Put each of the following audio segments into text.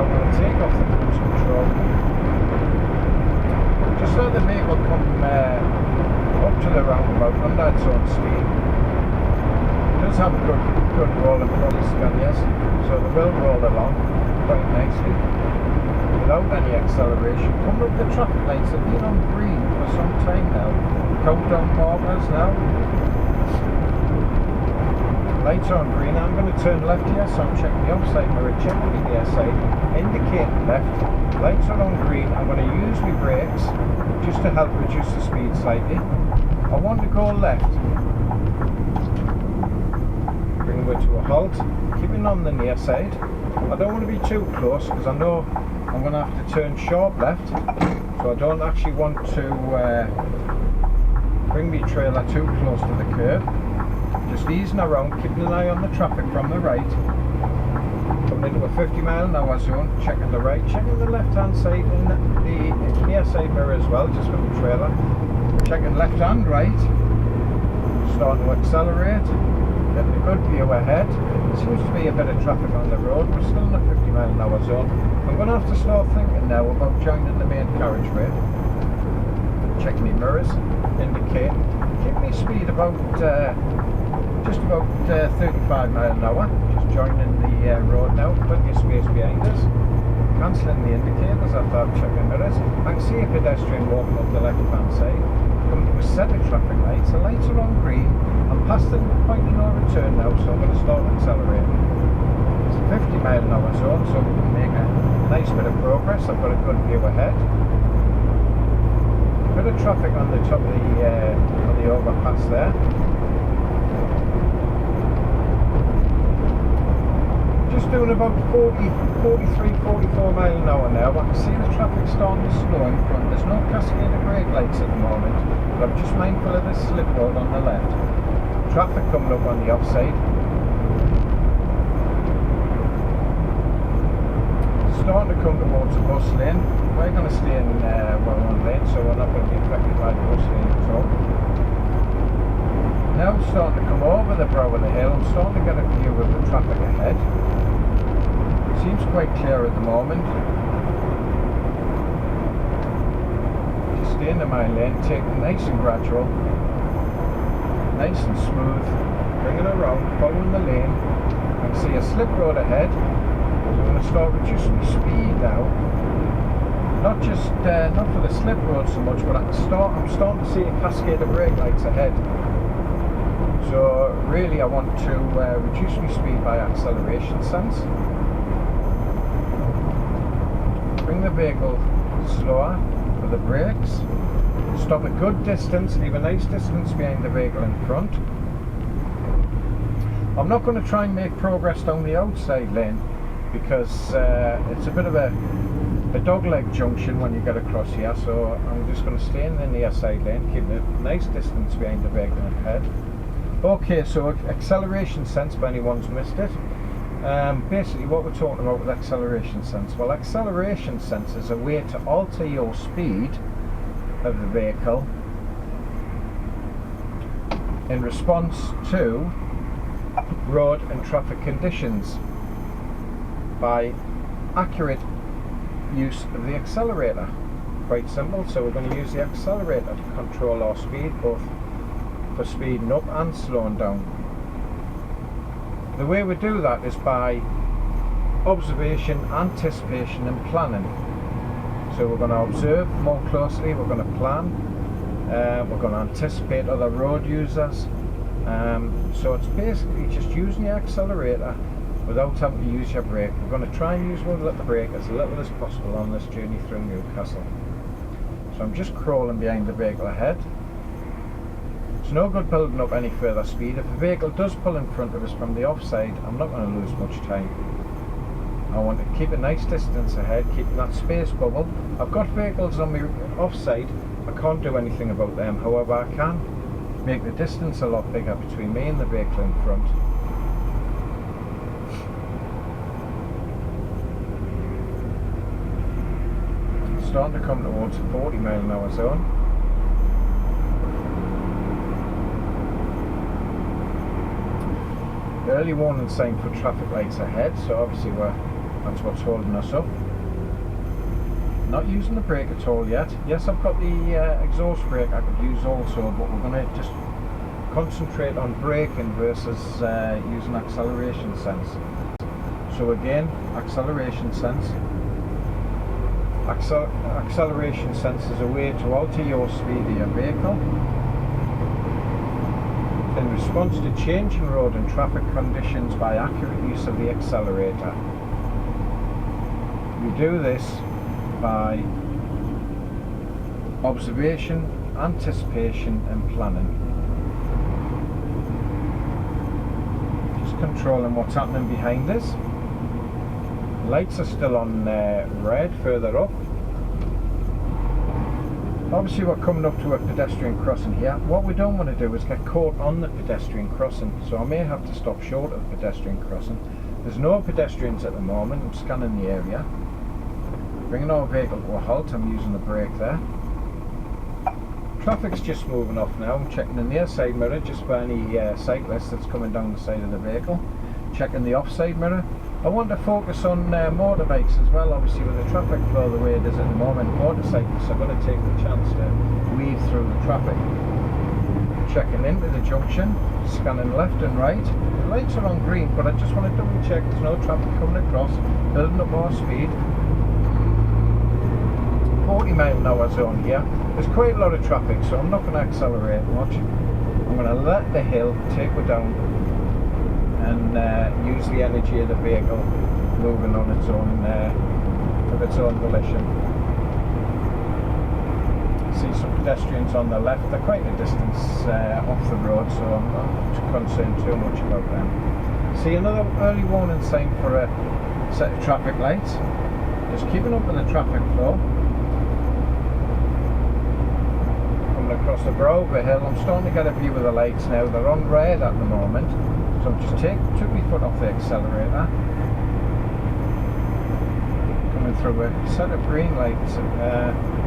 I'm going to take off the cruise control. Just let the vehicle come up to the roundabout under its own steam. It does have a good roll in front of the scanners, so they will roll along quite nicely without any acceleration. Coming up the traffic lights have been on green for some time now. Countdown markers now. Lights are on green. I'm going to turn left here, so I'm checking the offside mirror, checking the near side, indicating left. Lights are on green. I'm going to use my brakes just to help reduce the speed slightly. I want to go left. Bring it to a halt, keeping on the near side. I don't want to be too close because I know I'm going to have to turn sharp left, so I don't actually want to bring my trailer too close to the curb. Just easing around, keeping an eye on the traffic from the right. Coming into a 50-mile-an-hour zone, checking the right, checking the left-hand side and the near side mirror as well, just for the trailer. Checking left and right. Starting to accelerate. Getting a good view ahead. Seems to be a bit of traffic on the road. We're still in a 50-mile-an-hour zone. I'm going to have to start thinking now about joining the main carriageway. Checking the mirrors, indicating. Keep me speed about just about 35 mile an hour. Just joining the road now. Plenty of space behind us. Cancelling the indicators after I've checked the mirrors. I can see a pedestrian walking up the left-hand side. Coming to a set of traffic lights. The lights are on green. I'm past the point of no return now, so I'm going to start accelerating. It's a 50-mile-an-hour zone, so we can make a nice bit of progress. I've got a good view ahead. A bit of traffic on the top of the overpass there. Just doing about 43, 44 mile an hour now. I can see the traffic starting to slow in front. There's no cascade of brake lights at the moment, but I'm just mindful of this slip road on the left. Traffic coming up on the offside. Starting to come towards the bus lane. We're going to stay in one lane, so we're not going to be affected by the bus lane at all. Now starting to come over the brow of the hill. I'm starting to get a view of the traffic ahead. Seems quite clear at the moment. Just staying in my lane, taking nice and gradual, nice and smooth, bringing it around, following the lane. I can see a slip road ahead. So I'm going to start reducing the speed now. Not just not for the slip road so much, but I'm starting to see a cascade of brake lights ahead. So really, I want to reduce my speed by acceleration sense. Bring the vehicle slower for the brakes. Stop a good distance, leave a nice distance behind the vehicle in front. I'm not going to try and make progress down the outside lane because it's a bit of a dogleg junction when you get across here, so I'm just going to stay in the near side lane, keeping a nice distance behind the vehicle ahead. Okay, so acceleration sense, if anyone's missed it. Basically what we're talking about with acceleration sense. Well, acceleration sense is a way to alter your speed of the vehicle in response to road and traffic conditions by accurate use of the accelerator. Quite simple. So we're going to use the accelerator to control our speed, both for speeding up and slowing down. The way we do that is by observation, anticipation and planning. So we're going to observe more closely, we're going to plan, we're going to anticipate other road users. So it's basically just using the accelerator without having to use your brake. We're going to try and use one little brake as little as possible on this journey through Newcastle. So I'm just crawling behind the vehicle ahead. It's no good building up any further speed. If the vehicle does pull in front of us from the offside, I'm not going to lose much time. I want to keep a nice distance ahead, keeping that space bubble. I've got vehicles on the offside, I can't do anything about them. However, I can make the distance a lot bigger between me and the vehicle in front. It's starting to come towards the 40 mile an hour zone. Early warning sign for traffic lights ahead, so obviously we're That's what's holding us up. Not using the brake at all yet. Yes, I've got the exhaust brake I could use also, but we're going to just concentrate on braking versus using acceleration sense. So again, acceleration sense. Acceleration sense is a way to alter your speed of your vehicle in response to changing road and traffic conditions by accurate use of the accelerator. We do this by observation, anticipation and planning. Just controlling what's happening behind us. Lights are still on red further up. Obviously we're coming up to a pedestrian crossing here. What we don't want to do is get caught on the pedestrian crossing, so I may have to stop short of the pedestrian crossing. There's no pedestrians at the moment. I'm scanning the area. Bringing our vehicle to a halt, I'm using the brake there. Traffic's just moving off now. I'm checking the near side mirror just for any cyclist that's coming down the side of the vehicle. Checking the offside mirror. I want to focus on motorbikes as well. Obviously with the traffic flow the way it is at the moment, motorcyclists are going to take the chance to weave through the traffic. Checking into the junction, scanning left and right. The lights are on green, but I just want to double check there's no traffic coming across, building up our speed. 40-mile-an-hour zone here. There's quite a lot of traffic, so I'm not going to accelerate much. I'm going to let the hill take me down and use the energy of the vehicle moving on its own of its own volition. See some pedestrians on the left. They're quite a distance off the road, so I'm not concerned too much about them. See another early warning sign for a set of traffic lights. Just keeping up with the traffic flow. Coming across the brow of the hill, I'm starting to get a view of the lights now. They're on red at the moment. So I've just took my foot off the accelerator. Coming through a set of green lights,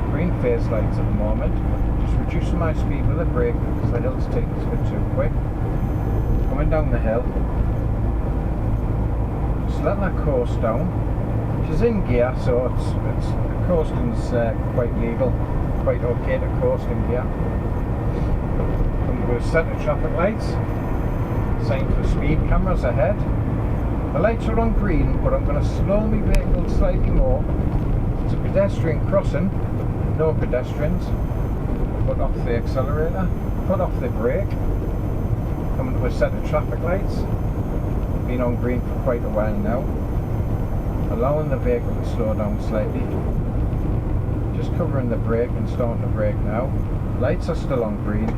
green phase lights at the moment. Just reducing my speed with the brake because the hill's taking us a bit too quick. Coming down the hill. Just letting that course down. She's in gear, so it's coasting's quite legal, quite okay to coast in gear. Coming to a set of traffic lights. Sign for speed cameras ahead. The lights are on green, but I'm going to slow my vehicle slightly more. It's a pedestrian crossing, no pedestrians. Put off the accelerator, put off the brake. Coming to a set of traffic lights. Been on green for quite a while now. Allowing the vehicle to slow down slightly. Just covering the brake and starting to brake now. Lights are still on green.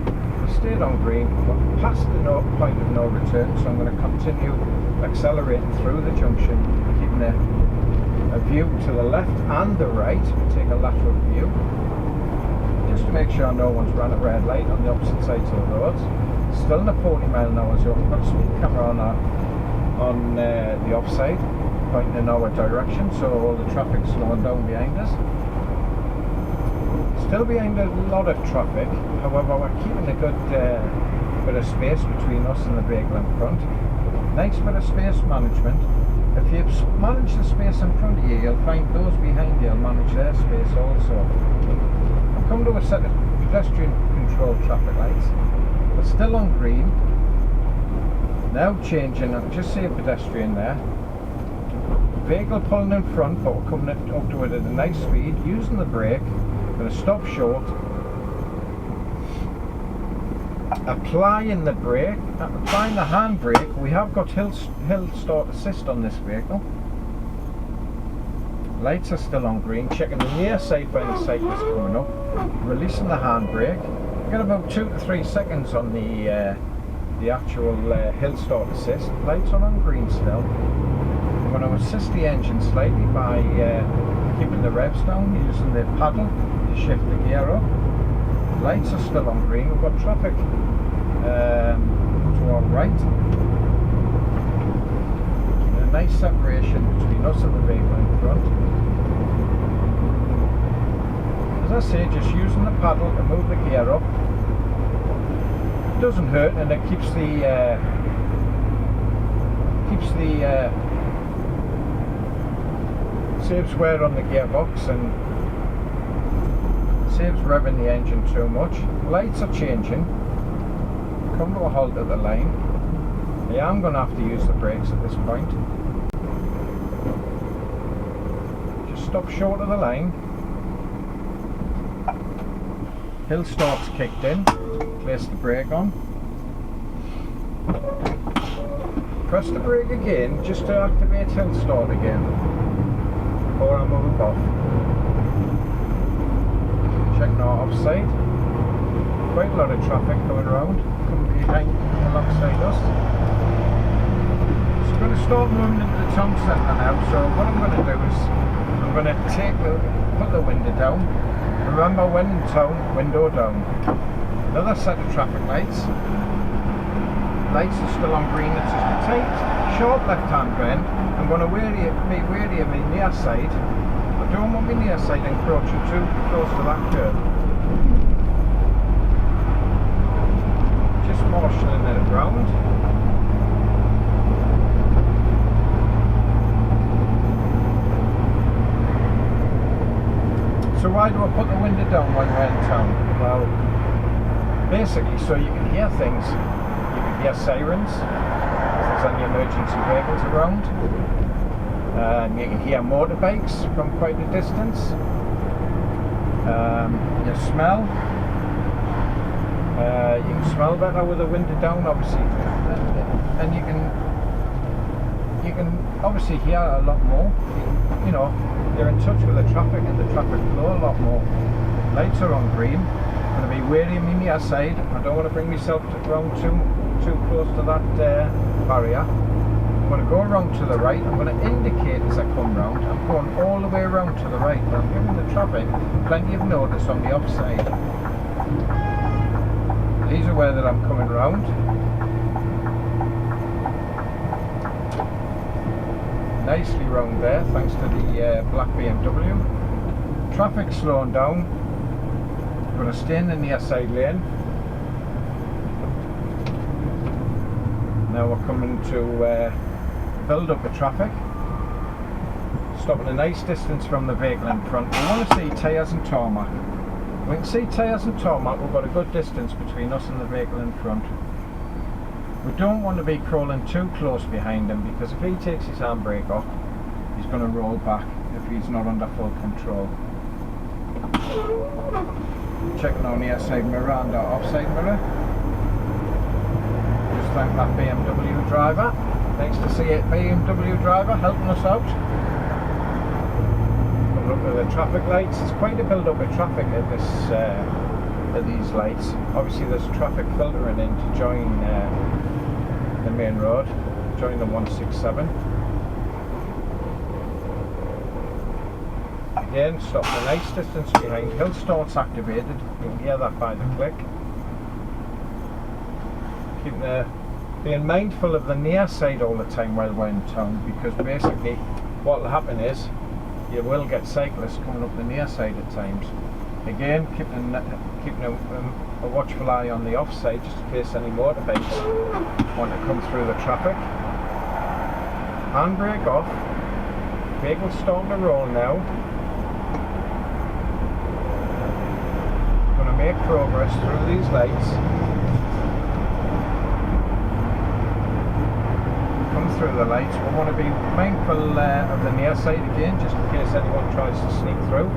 Stayed on green, but past the point of no return, so I'm going to continue accelerating through the junction, keeping a view to the left and the right, take a lateral view, just to make sure no one's run a red light on the opposite sides of the roads. Still in a 40-mile-an-hour zone. I've got a speed camera on the offside, pointing in our direction, so all the traffic's slowing down behind us. Still behind a lot of traffic, however we're keeping a good bit of space between us and the vehicle in front. Nice bit of space management. If you manage the space in front of you, you'll find those behind you will manage their space also. I've come to a set of pedestrian controlled traffic lights. They're still on green. Now changing, I can just see a pedestrian there. Vehicle pulling in front, but we're coming up to it at a nice speed, using the brake. Going to stop short, applying the brake, applying the handbrake. We have got hill start assist on this vehicle. Lights are still on green, checking the near side for any cyclists coming up, releasing the handbrake. We've got about 2 to 3 seconds on the actual hill start assist. Lights are on green still. I'm going to assist the engine slightly by keeping the revs down, using the paddle to shift the gear up. Lights are still on green. We've got traffic to our right. Keeping a nice separation between us and the vehicle in front. As I say, just using the paddle to move the gear up. It doesn't hurt, and it keeps the saves wear on the gearbox and saves revving the engine too much. Lights are changing. Come to a halt at the line. I am going to have to use the brakes at this point. Just stop short of the line. Hill start's kicked in. Place the brake on. Press the brake again just to activate hill start again before I move off. Checking our offside. Quite a lot of traffic going around, coming behind alongside us. Just going to start moving into the town centre now, so what I'm going to do is I'm going to put the window down. Remember, when in town, window down. Another set of traffic lights. Lights are still on green. It's just a tight, short left-hand bend. I'm going to be wary of my near side. I don't want my near side encroaching too close to that curve. Just marshalling it around. So why do I put the window down when we're in town? Well, basically so you can hear things. You can hear sirens if there's any emergency vehicles around. You can hear motorbikes from quite a distance. You smell. You can smell better with the window down, obviously, and you can obviously hear a lot more. You know, you're in touch with the traffic and the traffic flow a lot more. Lights are on green. I'm going to be wary of me near side. I don't want to bring myself around too close to that barrier. I'm going to go around to the right. I'm going to indicate as I come round. I'm going all the way around to the right. I'm giving the traffic plenty of notice on the offside. He's aware that I'm coming round. Nicely round there, thanks to the black BMW. Traffic slowing down. I'm going to stay in the near side lane. Now we're coming to build up the traffic. Stopping a nice distance from the vehicle in front. We want to see tyres and tarmac. We can see tyres and tarmac. We've got a good distance between us and the vehicle in front. We don't want to be crawling too close behind him, because if he takes his handbrake off, he's going to roll back if he's not under full control. Checking on the near side mirror and our offside mirror. Just thank that BMW driver. Nice to see a BMW driver helping us out. Look at the traffic lights. It's quite a build up of traffic at these lights. Obviously there's traffic filtering in to join the main road, join the 167. Again, stop a nice distance behind. Hill start's activated. You can hear that by the click. Being mindful of the near side all the time while we're in town, because basically what will happen is you will get cyclists coming up the near side at times. Again, keeping a watchful eye on the offside, just in case any motorbikes want to come through the traffic. Handbrake off. Vehicle's starting to roll now. Going to make progress through these lights. Come through the lights. We want to be mindful of the near side again, just in case anyone tries to sneak through.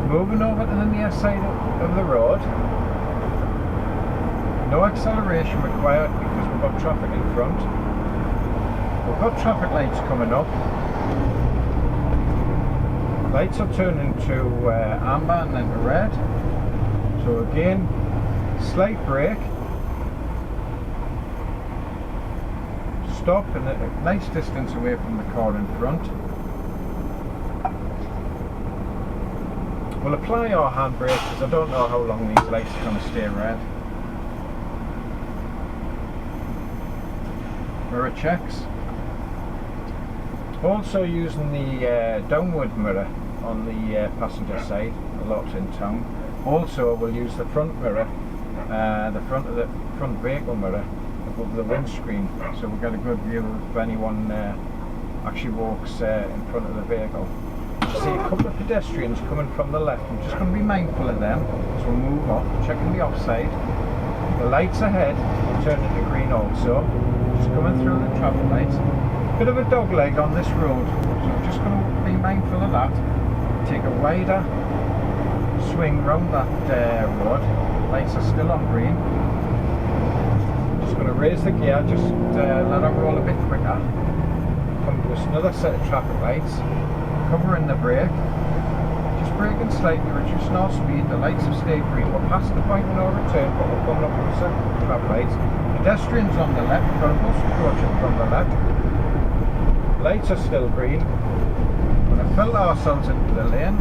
Moving over to the near side of the road. No acceleration required because we've got traffic in front. We've got traffic lights coming up. Lights are turning to amber and then to red. So again, slight brake. Stop and a nice distance away from the car in front. We'll apply our handbrake because I don't know how long these lights are going to stay red. Mirror checks. Also using the downward mirror on the passenger side a lot in town. Also we'll use the front mirror, the front vehicle mirror above the windscreen, so we'll get a good view of anyone actually walks in front of the vehicle. You see a couple of pedestrians coming from the left. I'm just going to be mindful of them as we move off, checking the offside. The lights ahead will turn into green also. Just coming through the traffic lights. Bit of a dog leg on this road, so I'm just going to be mindful of that. Take a wider swing round that road. Lights are still on green. Just going to raise the gear, just let it roll a bit quicker. Come to another set of traffic lights. Covering the brake. Just braking slightly, reducing our speed. The lights have stayed green. We're past the point of no return, but we're coming up to a set of traffic lights. Pedestrians on the left. We've got a bus approaching from the left. Lights are still green. We're going to filter ourselves into the lane.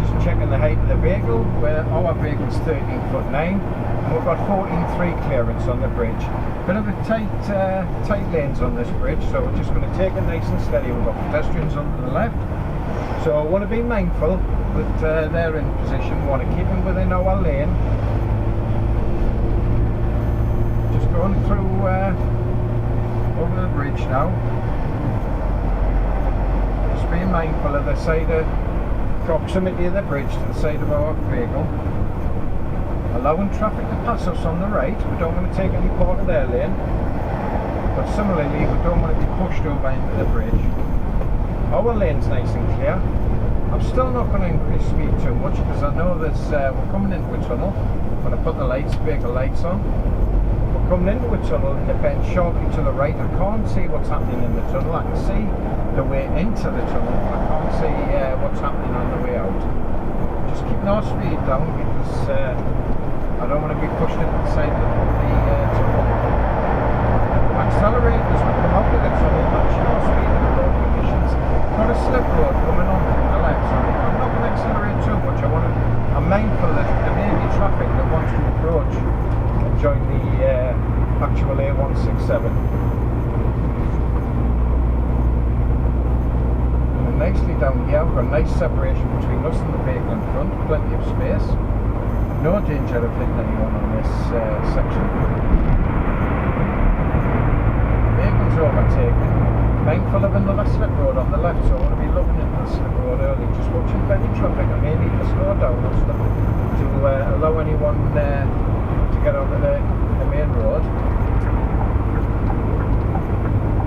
Just checking the height of the vehicle, where our vehicle's 13'9", and we've got 14.3 clearance on the bridge. Bit of a tight lanes on this bridge, so we're just going to take it nice and steady. We've got pedestrians on the left, so I want to be mindful that they're in position. We want to keep them within our lane. Just going through over the bridge now. Just being mindful of the side of proximity of the bridge to the side of our vehicle. Allowing traffic to pass us on the right. We don't want to take any part of their lane, but similarly we don't want to be pushed over into the bridge. Our lane's nice and clear. I'm still not going to increase speed too much because I know that we're coming into a tunnel. I'm going to put the vehicle lights on. We're coming into a tunnel and it bends sharply to the right. I can't see what's happening in the tunnel. I can see the way into the tunnel, but I can't see what's happening on the way out. Just keeping our speed down because I don't want to be pushed into the side of the tunnel. Accelerate as we come out of the tunnel, matching our speed in the road conditions. Got a slip road coming on from the left, so I'm not going to accelerate too much. I'm mindful that there may be traffic that wants to approach and join the actual A167. And nicely down here, we've got a nice separation between us and the vehicle in front, plenty of space. No danger of hitting anyone on this section. Vehicles overtaken. Mindful of another slip road on the left, so I want to be looking into the slip road early. Just watching any traffic. I may need to slow down or stuff to allow anyone to get onto the main road.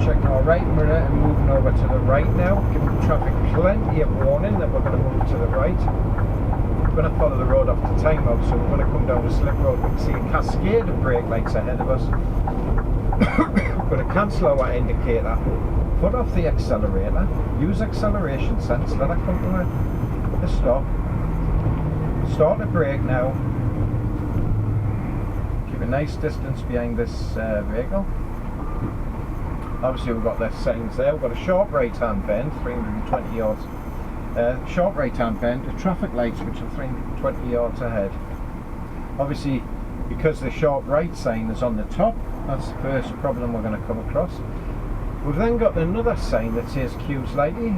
Checking our right mirror and moving over to the right now. Giving traffic plenty of warning that we're going to move to the right. We're going to follow the road off to time out, so we're going to come down the slip road. We can see a cascade of brake lights ahead of us. We're going to cancel our indicator, foot off the accelerator, use acceleration sense, let it come to a stop, start the brake now, keep a nice distance behind this vehicle. Obviously we've got the settings there. We've got a sharp right hand bend, 320 yards. Sharp right hand bend, the traffic lights which are 320 yards ahead. Obviously because the sharp right sign is on the top, that's the first problem we're going to come across. We've then got another sign that says queue slightly,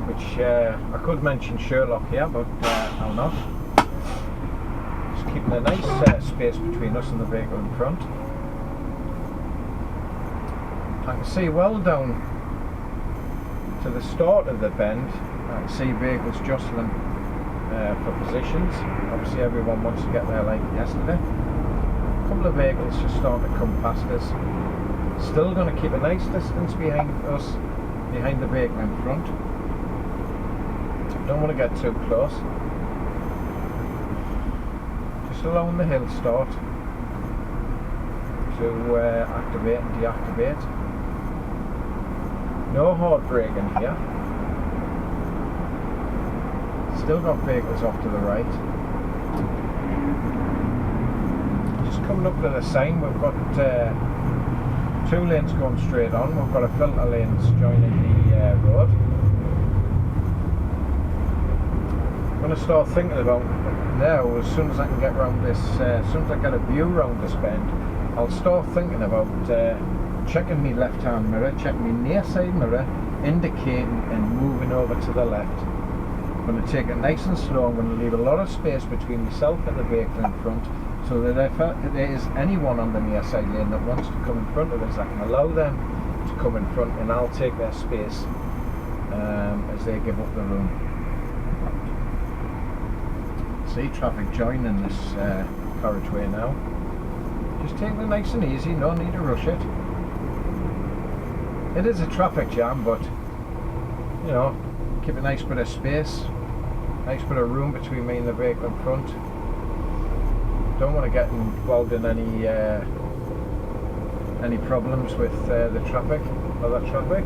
which I could mention Sherlock here, but I'll not. Just keeping a nice space between us and the vehicle in front. I can see well down to the start of the bend, I can see vehicles jostling for positions. Obviously everyone wants to get there like yesterday. A couple of vehicles just starting to come past us. Still going to keep a nice distance behind us, behind the vehicle in front. Don't want to get too close. Just allowing the hill start to activate and deactivate. No hard braking here. Still got vehicles off to the right. Just coming up to the sign, we've got 2 lanes going straight on. We've got a filter lanes joining the road. I'm going to start thinking about now, as soon as I can get around this, as soon as I get a view around this bend, I'll start thinking about checking my left hand mirror, checking my near side mirror, indicating and moving over to the left. I'm going to take it nice and slow. I'm going to leave a lot of space between myself and the vehicle in front, so so that if there is anyone on the near side lane that wants to come in front of us, I can allow them to come in front and I'll take their space as they give up the room. See traffic joining this carriageway now. Just taking it nice and easy, no need to rush it. It is a traffic jam, but you know, keep a nice bit of space, nice bit of room between me and the vehicle in front. Don't want to get involved in any problems with the traffic, other traffic.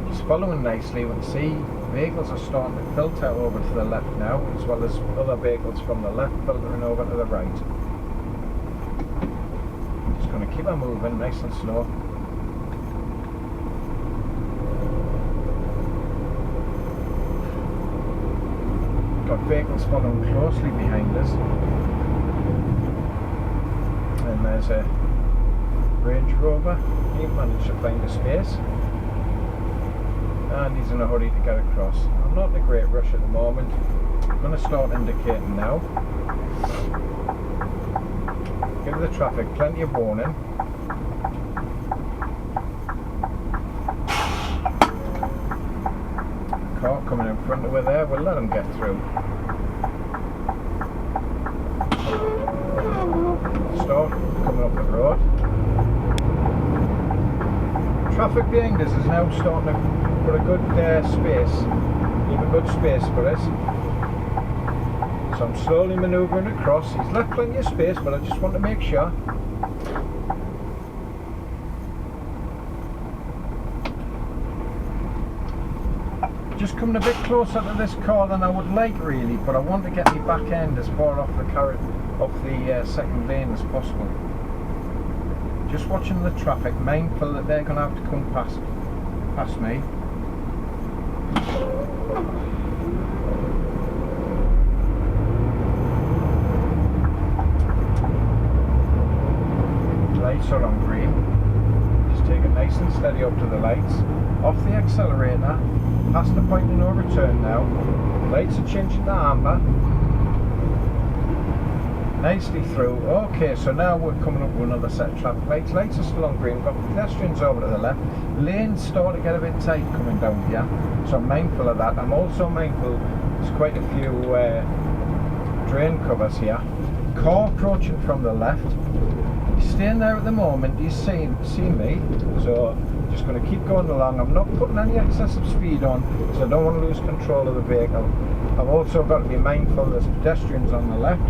Just following nicely. We can see vehicles are starting to filter over to the left now, as well as other vehicles from the left filtering over to the right. Just going to keep on moving nice and slow. Got vehicles following closely behind us. And there's a Range Rover. He managed to find a space. And he's in a hurry to get across. I'm not in a great rush at the moment. I'm going to start indicating now. Give the traffic plenty of warning. Car coming in front of her there, we'll let him get through. Start coming up the road. Traffic behind us is now starting to put a good space, leave a good space for us. So I'm slowly manoeuvring across. He's left plenty of space, but I just want to make sure. Just coming a bit closer to this car than I would like really, but I want to get my back end as far off the second lane as possible. Just watching the traffic, mindful that they're going to have to come past me. Lights are on green. Just take it nice and steady up to the lights. Off the accelerator, past the point of no return now. Lights are changing to amber. Nicely through. Okay, so now we're coming up with another set of traffic lights. Lights are still on green. We've got pedestrians over to the left. Lanes start to get a bit tight coming down here, so I'm mindful of that. I'm also mindful there's quite a few drain covers here. Car approaching from the left. He's staying there at the moment. He's seen me, so just going to keep going along. I'm not putting any excessive speed on, so I don't want to lose control of the vehicle. I've also got to be mindful there's pedestrians on the left.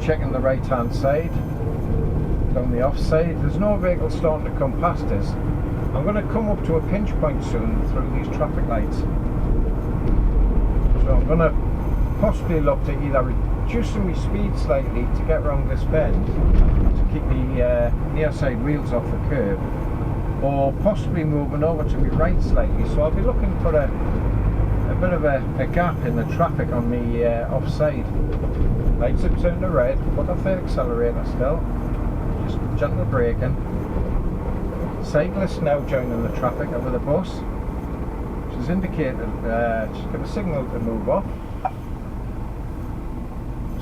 Checking the right hand side, down the off side. There's no vehicle starting to come past us. I'm going to come up to a pinch point soon through these traffic lights. So I'm going to possibly look to either reducing my speed slightly to get around this bend to keep the near side wheels off the curb, or possibly moving over to my right slightly. So I'll be looking for a bit of a gap in the traffic on the offside. Lights have turned to red, foot off the accelerator still, just gentle braking. Cyclists now joining the traffic over the bus, which is indicated, just give a signal to move off.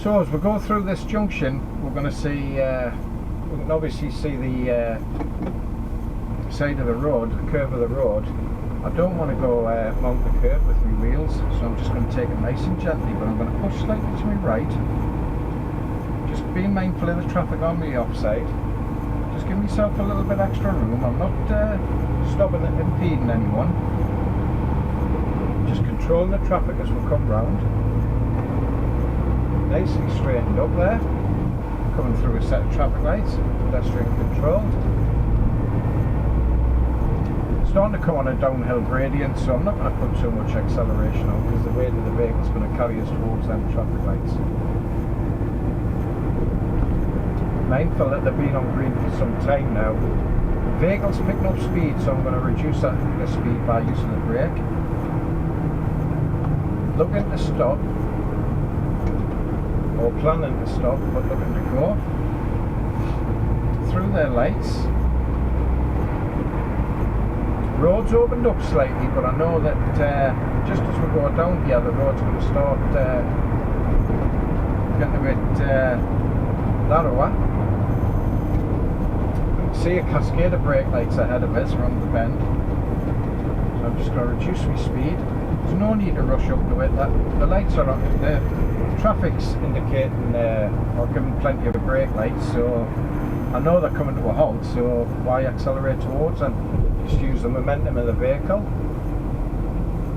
So as we go through this junction, we're going to see, we can obviously see the side of the road, the curve of the road. I don't want to go mount the curb with my wheels, so I'm just going to take it nice and gently, but I'm going to push slightly to my right. Just being mindful of the traffic on the offside. Just give myself a little bit extra room. I'm not stopping and impeding anyone. Just controlling the traffic as we come round. Nicely straightened up there. Coming through a set of traffic lights, pedestrian controlled. Starting to come on a downhill gradient, so I'm not going to put too much acceleration on because the weight of the vehicle is going to carry us towards them traffic lights. Mindful that they've been on green for some time now. The vehicle's picking up speed, so I'm going to reduce the speed by using the brake. Looking to stop, or planning to stop, but looking to go through their lights. Road's opened up slightly, but I know that just as we go down here, the road's going to start getting a bit narrower. You can see a cascade of brake lights ahead of us around the bend. So I'm just going to reduce my speed. There's no need to rush up to it. The lights are on, the traffic's indicating or giving plenty of brake lights, so I know they're coming to a halt, so why accelerate towards them? Just use the momentum of the vehicle.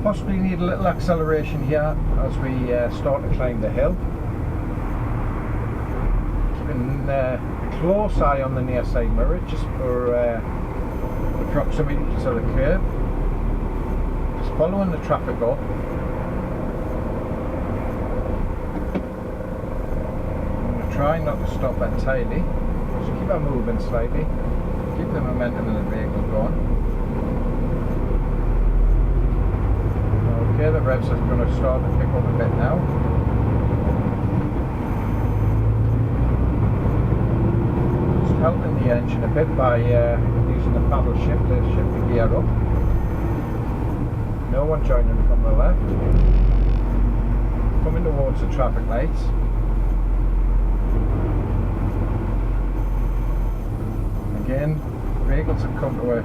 Possibly need a little acceleration here as we start to climb the hill. Keeping a close eye on the near side mirror just for the proximity to the curb. Just following the traffic up. I'm going to try not to stop entirely. Just keep on moving slightly. Keep the momentum of the vehicle going. Okay, the revs are going to start to pick up a bit now. Just helping the engine a bit by using the paddle shift to shift the gear up. No one joining from the left. Coming towards the traffic lights. Again, vehicles have come to a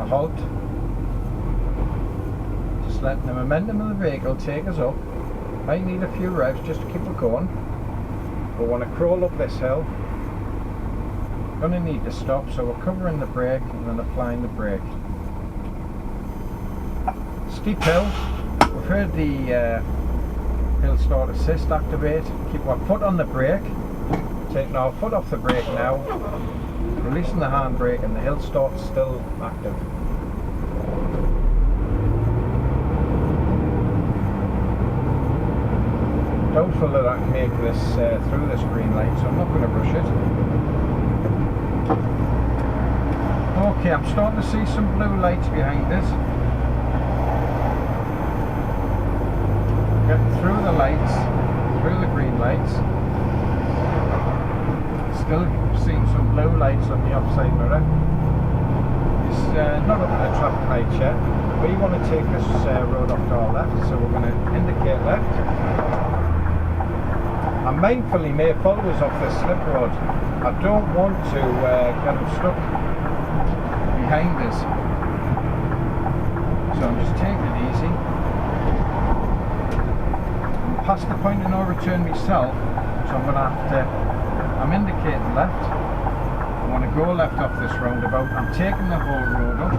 halt. Just letting the momentum of the vehicle take us up. Might need a few revs just to keep it going. We want to crawl up this hill. Going to need to stop, so we're covering the brake and then applying the brake. Steep hill. We've heard the hill start assist activate. Keep our foot on the brake. Taking our foot off the brake now. Releasing the handbrake and the hill start's still active. Doubtful that I can make this through this green light, so I'm not going to rush it. Okay, I'm starting to see some blue lights behind us. Getting through the lights, through the green lights. Still seeing some blue lights on the offside mirror. It's not up to the traffic light yet. We want to take this road off to our left, so we're going to indicate left. I'm mindfully may follow us off this slip road. I don't want to get them stuck behind us. So I'm just taking it easy. I'm past the point of no return myself, so I'm going to have to, I'm indicating left. I want to go left off this roundabout. I'm taking the whole road up.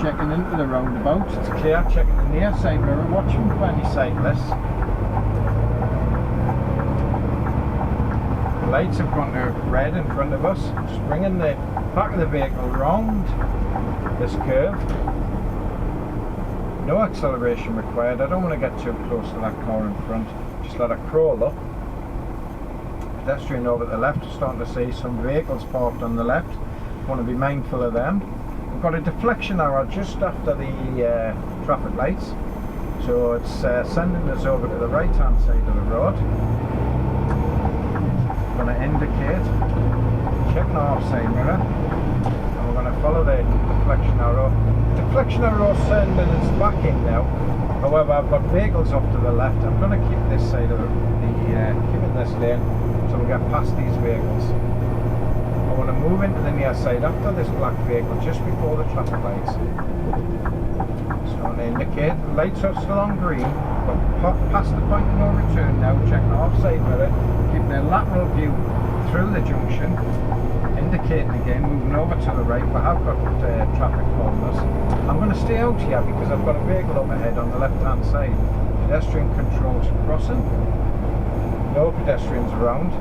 Checking into the roundabout, it's clear, checking the near side mirror, watching for any cyclists. The lights have gone to red in front of us, just bringing the back of the vehicle round this curve. No acceleration required. I don't want to get too close to that car in front, just let it crawl up. Pedestrian over to the left, starting to see some vehicles parked on the left, want to be mindful of them. We've got a deflection arrow just after the traffic lights, so it's sending us over to the right hand side of the road. We're going to indicate, checking our offside mirror, and we're going to follow the deflection arrow. The deflection arrow is sending us back in now. However, I've got vehicles off to the left. I'm going to keep this side of keeping this lane so we get past these vehicles. I want to move into the near side after this black vehicle just before the traffic lights. So I'm going to indicate the lights are still on green, but past the point of no return now, checking the offside mirror, keeping a lateral view through the junction, indicating again, moving over to the right, but I've got traffic following us. I'm going to stay out here because I've got a vehicle up ahead on the left hand side. Pedestrian controls crossing, no pedestrians around.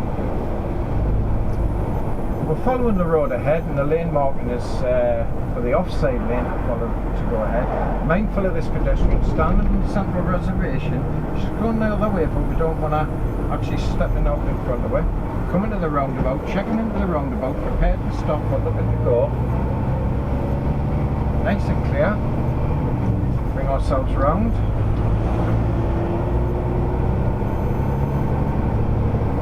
We're following the road ahead and the lane marking is for the offside lane to go ahead. Mindful of this pedestrian standing in the central reservation. She's going the other way, but we don't want to actually stepping out in front of her. Coming to the roundabout, checking into the roundabout, prepared to stop, but looking to go. Nice and clear. Bring ourselves round.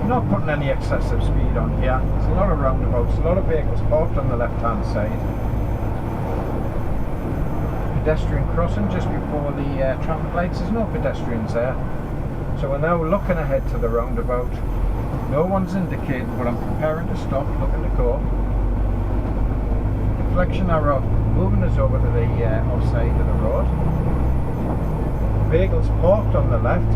Not putting any excessive speed on here. There's a lot of roundabouts, a lot of vehicles parked on the left hand side. pedestrian crossing just before the traffic lights. There's no pedestrians there. So we're now looking ahead to the roundabout. No one's indicating, but I'm preparing to stop, looking to go. Deflection arrow moving us over to the offside of the road. Vehicles parked on the left,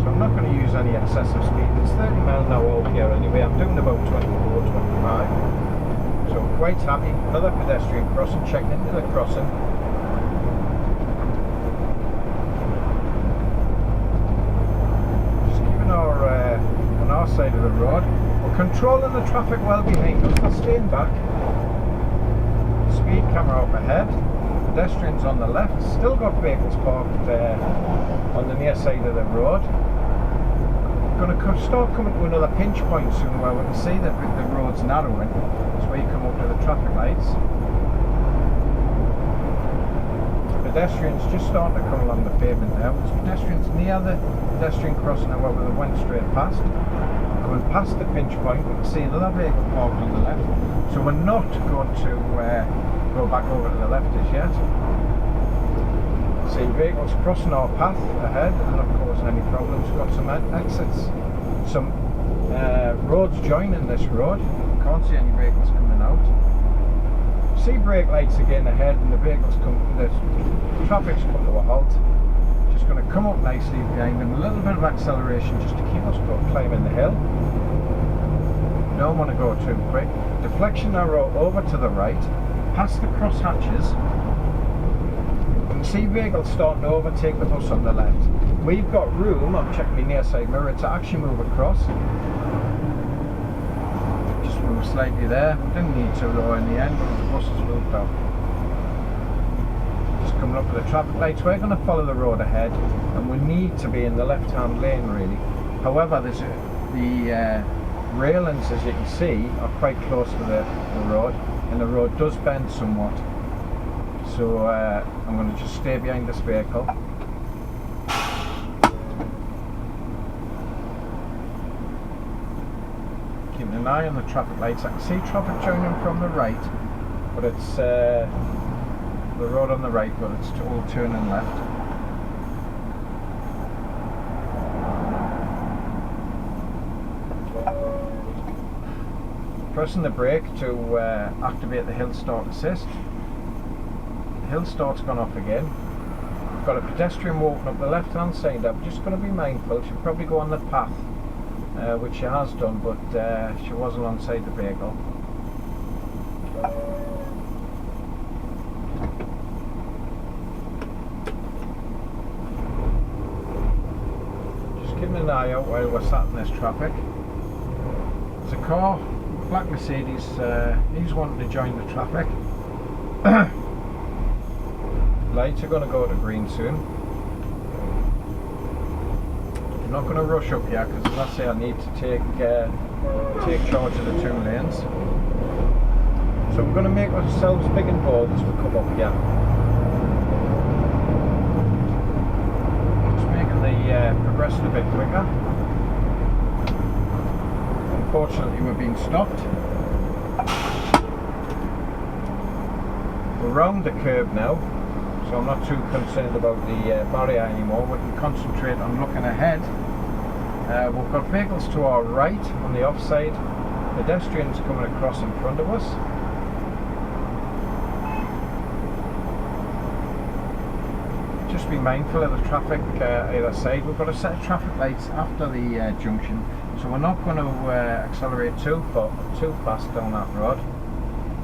so I'm not going to use any excessive speed. It's 30 miles an hour over here anyway. I'm doing about 24, 25. So quite happy. Another pedestrian crossing, checking into the crossing. Just keeping on our side of the road. We're controlling the traffic well behind us. We're staying back. Speed camera up ahead. Pedestrians on the left. Still got vehicles parked on the near side of the road. Going to start coming to another pinch point soon where we can see that the road's narrowing. That's where you come up to the traffic lights. Pedestrians just starting to come along the pavement now. There's pedestrians near the pedestrian crossing, however, they went straight past. Coming past the pinch point, we can see another vehicle parked on the left. So we're not going to go back over to the left as yet. See vehicles crossing our path ahead and not causing any problems. We've got some exits, some roads joining this road. Can't see any vehicles coming out. See brake lights again ahead, and the vehicles the traffic's come to a halt. Just going to come up nicely behind them. A little bit of acceleration just to keep us climbing the hill. Don't want to go too quick. Deflection arrow over to the right, past the cross hatches. You can see vehicles starting to overtake the bus on the left. We've got room, I'm checking the near side mirror, to actually move across. Just move slightly there. Didn't need to though in the end, because the bus has moved off. Just coming up to the traffic lights. We're going to follow the road ahead, and we need to be in the left hand lane really. However, there's the railings, as you can see, are quite close to the road, and the road does bend somewhat. So I'm going to just stay behind this vehicle. Keeping an eye on the traffic lights. I can see traffic joining from the right, but it's the road on the right, but it's all turning left. Pressing the brake to activate the hill start assist. The hill start's gone off again. We've got a pedestrian walking up the left hand side. I'm just going to be mindful. She'll probably go on the path, which she has done, but she was alongside the vehicle. Just keeping an eye out while we're sat in this traffic. There's a car, black Mercedes, he's wanting to join the traffic. Lights are going to go to green soon. I'm not going to rush up here because, as I say, I need to take charge of the two lanes. So we're going to make ourselves big and bold as we come up here. Just making the progression a bit quicker. Unfortunately, we're being stopped. We're round the curve now, so I'm not too concerned about the barrier anymore. We can concentrate on looking ahead. We've got vehicles to our right on the offside, pedestrians coming across in front of us. Just be mindful of the traffic either side. We've got a set of traffic lights after the junction, so we're not going to accelerate too fast down that road.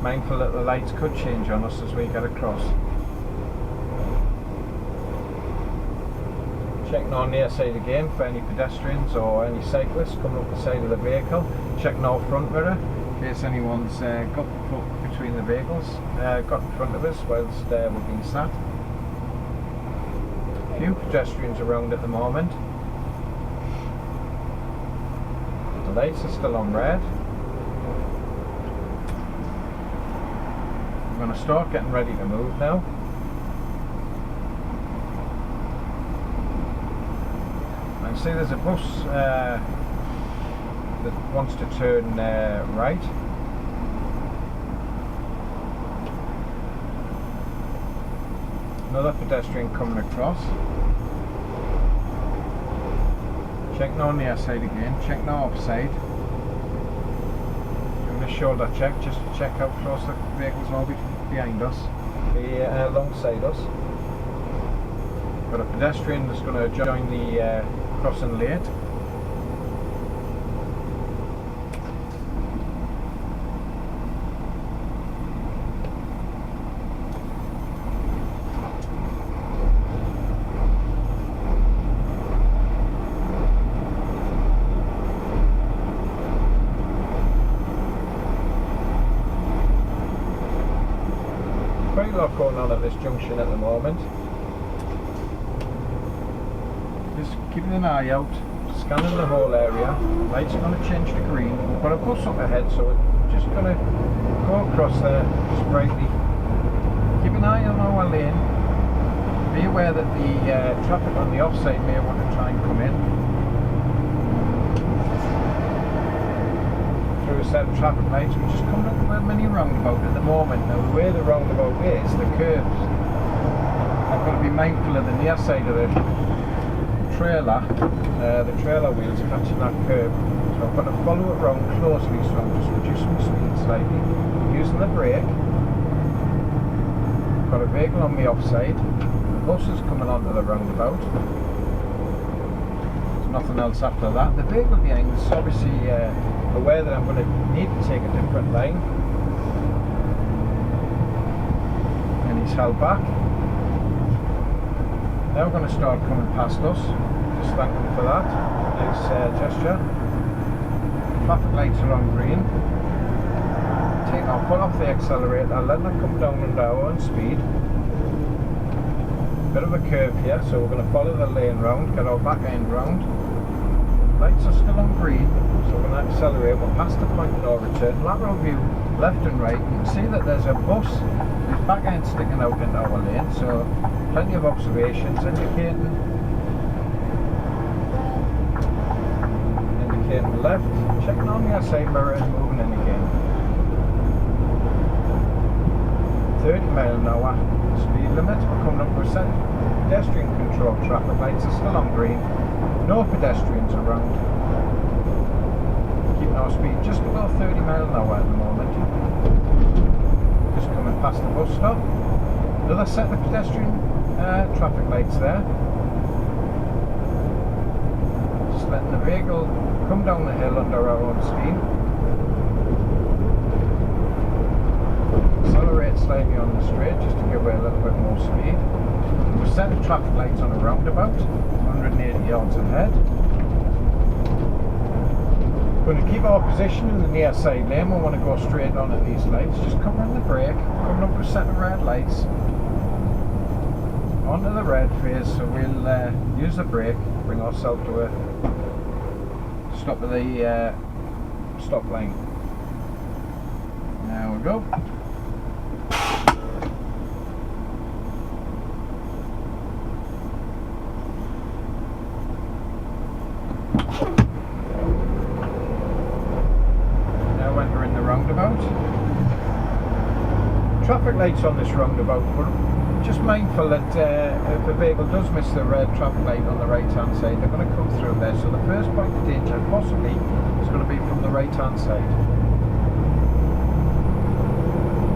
Mindful that the lights could change on us as we get across. Checking our near side again for any pedestrians or any cyclists coming up the side of the vehicle. Checking our front mirror in case anyone's got foot between the vehicles, got in front of us whilst we're being sat. A few pedestrians around at the moment. The lights are still on red. I'm going to start getting ready to move now. And see there's a bus that wants to turn right. Another pedestrian coming across. Checking on the side again, checking the offside. Doing a shoulder check just to check how close the vehicles are behind us, alongside us. Got a pedestrian that's going to join the crossing lane. Quite a lot going on at this junction at the moment. Just keeping an eye out, scanning the whole area. Lights are going to change to green. We've got a bus up ahead, so we're just going to go across there just brightly. Keep an eye on our lane. Be aware that the traffic on the offside may want to try and come in through a set of traffic lights. We're just coming up with a mini roundabout at the moment. Now, the way the roundabout is, the curves, I've got to be mindful of the near side of the trailer wheels catching that curve, so I've got to follow it round closely, so I'm just reducing the speed slightly, using the brake. Got a vehicle on the offside, the bus is coming onto the roundabout, there's nothing else after that. The vehicle behind is obviously aware that I'm going to need to take a different line, and he's held back. Now we're going to start coming past us. Just thank him for that. Nice gesture. Traffic lights are on green. Take our foot off the accelerator, let that come down under our own speed. Bit of a curve here, so we're going to follow the lane round, get our back end round. Lights are still on green, so we're going to accelerate. We're past the point of no return. Lateral view left and right. You can see that there's a bus with back end sticking out into our lane, so plenty of observations indicating left, checking on the side mirror and moving in again. 30 mile an hour speed limit. We're coming up with pedestrian control traffic lights are still on green. No pedestrians around. Keeping our speed just below 30 mile an hour at the moment. Just coming past the bus stop. Another set of pedestrian traffic lights there. Just letting the vehicle come down the hill under our own speed. Accelerate slightly on the straight just to give away a little bit more speed. We've set the traffic lights on a roundabout, 180 yards ahead. We're going to keep our position in the near side lane. We want to go straight on at these lights. Just covering the brake, coming up with a set of red lights. Onto the red phase, so we'll use the brake, bring ourselves to a stop at the stop line. There we go. Now entering the roundabout. Traffic lights on this roundabout. We're just mindful that if a vehicle does miss the red traffic light on the right hand side, they're going to come through there. So the first point of danger possibly is going to be from the right hand side.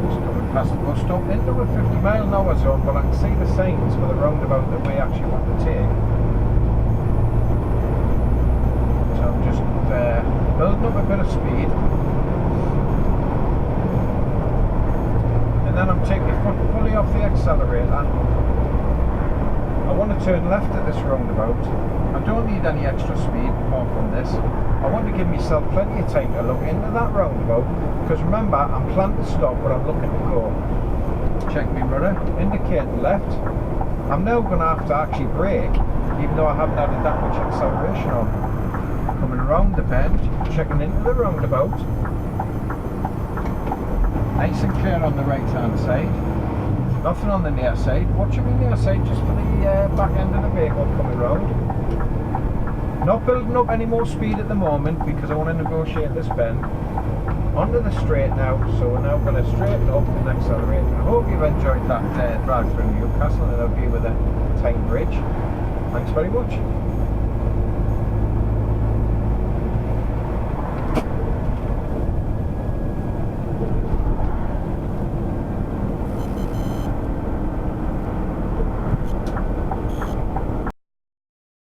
Just coming past the bus stop into a 50 mile an hour zone, but I can see the signs for the roundabout that we actually want to take. So I'm just building up a bit of speed. Then I'm taking my foot fully off the accelerator. I want to turn left at this roundabout. I don't need any extra speed apart from this. I want to give myself plenty of time to look into that roundabout, because remember, I'm planning to stop where I'm looking to go. Check my mirror, indicate left. I'm now going to have to actually brake, even though I haven't added that much acceleration on. Coming around the bend, checking into the roundabout. Nice and clear on the right hand side, nothing on the near side. Watching the near side just for the back end of the vehicle coming round. Not building up any more speed at the moment because I want to negotiate this bend. Onto the straight now, so we're now going to straighten up and accelerate. I hope you've enjoyed that drive through Newcastle, and I'll be with a Tyne Bridge. Thanks very much.